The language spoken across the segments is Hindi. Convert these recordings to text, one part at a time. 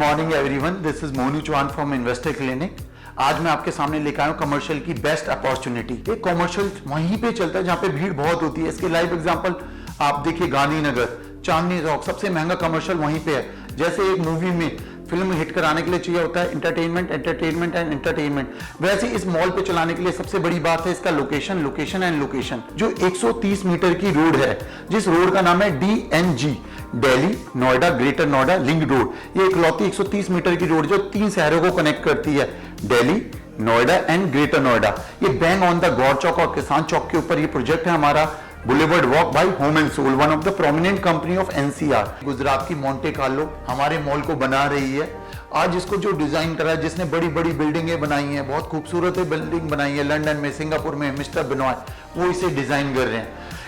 Morning everyone, this is Monu Chauhan from investor clinic. आज मैं आपके सामने लेकर आया हूं कमर्शियल की बेस्ट अपॉर्चुनिटी। एक कमर्शियल वहीं पे चलता है जहां पे भीड़ बहुत होती है। इसके लाइव एग्जांपल आप देखिए, गांधीनगर, चांदनी चौक, सबसे महंगा कमर्शियल वहीं पे है। जैसे एक मूवी में फिल्म हिट कराने के लिए चाहिए होता है एंटरटेनमेंट, एंटरटेनमेंट एंड एंटरटेनमेंट, वैसे इस मॉल पे चलाने के लिए सबसे बड़ी बात है इसका लोकेशन, लोकेशन एंड लोकेशन। जो 130 मीटर की रोड है, जिस रोड का नाम है DNG, Delhi Noida greater Noida link road. ये इकलौती 130 मीटर की रोड जो 3 शहरों को कनेक्ट करती है, दिल्ली, नोएडा एंड ग्रेटर नोएडा। ये bang on the Gaur Chowk और किसान चौक के ऊपर ये प्रोजेक्ट है हमारा boulevard walk by home and soul, one of the prominent company of NCR। Gujarat की मोंटे कार्लो हमारे मॉल को बना रही है। आज इसको जो डिजाइन करा है, जिसने बड़ी बड़ी बिल्डिंगें बनाई हैं, बहुत खूबसूरत बिल्डिंग बनाई है लंदन में, सिंगापुर में, मिस्टर बिनॉय, वो इसे डिजाइन कर रहे हैं।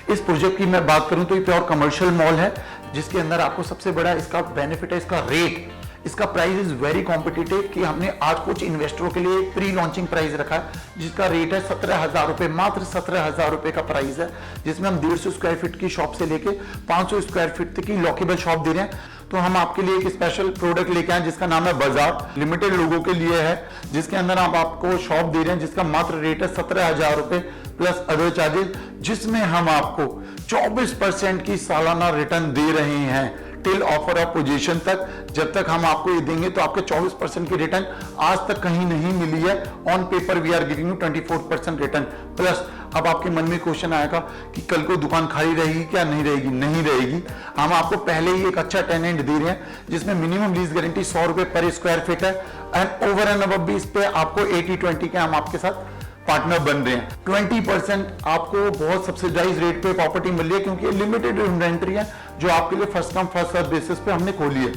इस प्रोजेक्ट की मैं बात करूं तो ये प्योर कमर्शियल मॉल है, जिसके अंदर आपको सबसे बड़ा इसका बेनिफिट है इसका रेट। इसका प्राइस इज वेरी कॉम्पिटिटिव कि हमने आज कुछ इन्वेस्टरों के लिए प्री लॉन्चिंग प्राइस रखा है, जिसका रेट है 17,000 रुपए, मात्र 17,000 रुपए का प्राइस है, जिसमें हम 150 स्क्वायर फीट की शॉप से लेके 500 स्क्वायर फीट तक की लॉकेबल शॉप दे रहे हैं। तो हम आपके लिए एक स्पेशल प्रोडक्ट लेके आए जिसका नाम है बाजार, लिमिटेड लोगों के लिए है, जिसके अंदर आप आपको शॉप दे रहे हैं जिसका मात्र रेट है 17,000 रुपए प्लस अदर चार्जेस, जिसमें हम आपको 24% की सालाना रिटर्न दे रहे हैं टिल ऑफर ऑफ पोजीशन तक। जब तक हम आपको ये देंगे तो आपके 24% की रिटर्न आज तक कहीं नहीं मिली है। On paper we are giving you 24% return plus. अब आपके मन में क्वेश्चन आएगा कि कल को दुकान खाली रहेगी क्या? नहीं रहेगी, नहीं रहेगी। हम आपको पहले ही एक अच्छा टेनेंट दे रहे हैं जिसमें मिनिमम लीज गारंटी 100 रुपए पर स्क्वायर फीट है, एंड ओवर एंड अबव भी इस पे आपको 80-20 के हम आपके साथ पार्टनर बन रहे हैं। 20% आपको बहुत सब्सिडाइज रेट पे प्रॉपर्टी मिल रही है, क्योंकि लिमिटेड इन्वेंट्री है जो आपके लिए first come first serve basis पे हमने खोली है।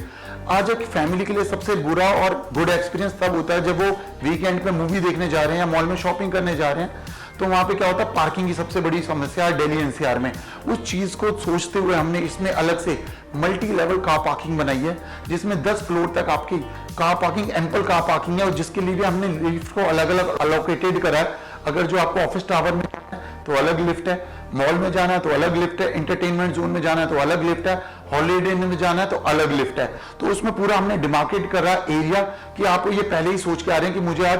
आज एक फैमिली के लिए सबसे बुरा और गुड एक्सपीरियंस तब होता है जब वो वीकेंड पे मूवी देखने जा रहे हैं या मॉल में शॉपिंग करने जा रहे हैं, तो वहां पे क्या होता है, पार्किंग की सबसे बड़ी समस्या है दिल्ली NCR में। उस चीज को सोचते हुए हमने इसमें अलग से मल्टी लेवल कार पार्किंग बनाई है, जिसमें 10 फ्लोर तक आपकी car parking, ample car parking है, और जिसके लिए भी हमने लिफ्ट को अलग अलग अलोकेटेड करा है। अगर जो आपको ऑफिस टावर में जाना है तो अलग लिफ्ट है, मॉल में जाना है तो अलग लिफ्ट है, एंटरटेनमेंट जोन में जाना है तो अलग लिफ्ट है, हॉलीडे में जाना है तो अलग लिफ्ट है। तो उसमें पूरा हमने डिमार्केट करा एरिया कि आप ये पहले ही सोच के आ रहे हैं कि मुझे आज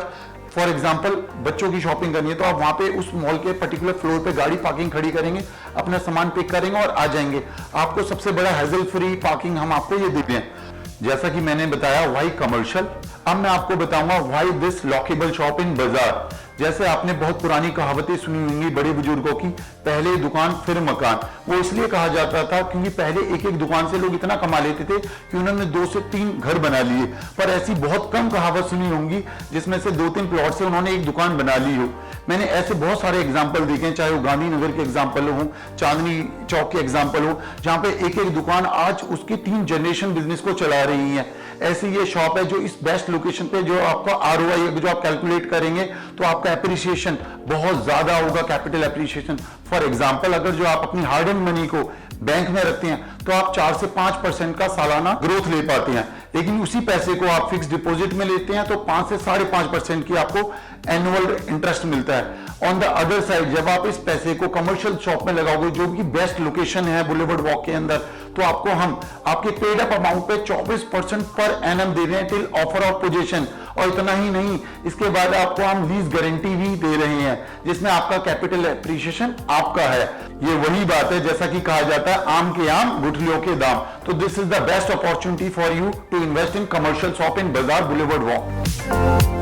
फॉर एग्जाम्पल बच्चों की शॉपिंग करनी है, तो आप वहां पे उस मॉल के पर्टिकुलर फ्लोर पे गाड़ी पार्किंग खड़ी करेंगे, अपना सामान पिक करेंगे और आ जाएंगे। आपको सबसे बड़ा हैजल फ्री पार्किंग हम आपको ये देते हैं। जैसा कि मैंने बताया व्हाई कमर्शियल, अब मैं आपको बताऊंगा why this lockable shop in बाजार। जैसे आपने बहुत पुरानी कहावतें सुनी होंगी बड़े बुजुर्गों की, पहले दुकान फिर मकान। वो इसलिए कहा जाता था क्योंकि पहले एक एक दुकान से लोग इतना कमा लेते थे कि उन्होंने 2 से 3 घर बना लिए। पर ऐसी बहुत कम कहावत सुनी होंगी जिसमें से 2-3 प्लॉट से उन्होंने एक दुकान बना ली हो। मैंने ऐसे बहुत सारे एग्जाम्पल देखे हैं, चाहे वो गांधीनगर के एग्जाम्पल हो, चांदनी चौक के एग्जाम्पल हो, जहां पे एक एक दुकान आज उसकी 3 जनरेशन बिजनेस को चला रही है। ऐसी ये शॉप है जो इस बेस्ट लोकेशन पे, जो आपका ROI जो आप कैलकुलेट करेंगे तो आपका एप्रिसिएशन बहुत ज्यादा होगा, कैपिटल एप्रिसिएशन। फॉर एग्जाम्पल, अगर जो आप अपनी हार्ड एंड मनी को बैंक में रखते हैं तो आप 4 से 5% का सालाना ग्रोथ ले पाते हैं, लेकिन उसी पैसे को आप फिक्स डिपॉजिट में लेते हैं तो 5 से 5.5% की आपको एनुअल इंटरेस्ट मिलता है। ऑन द अदर साइड, जब आप इस पैसे को कमर्शियल शॉप में लगाओगे जो कि बेस्ट लोकेशन है बुलेवर्ड वॉक के अंदर, तो आपको हम आपके पेड अप अमाउंट पे 24% पर एनम दे रहे हैं टिल ऑफर ऑफ पोजीशन। और इतना ही नहीं, इसके बाद आपको हम लीज गारंटी भी दे रहे हैं, जिसमें आपका कैपिटल एप्रिसिएशन आपका है। ये वही बात है जैसा कि कहा जाता है, आम के आम गुठलियों के दाम। तो this is the best opportunity for you to invest in commercial shop in Bazaar boulevard walk.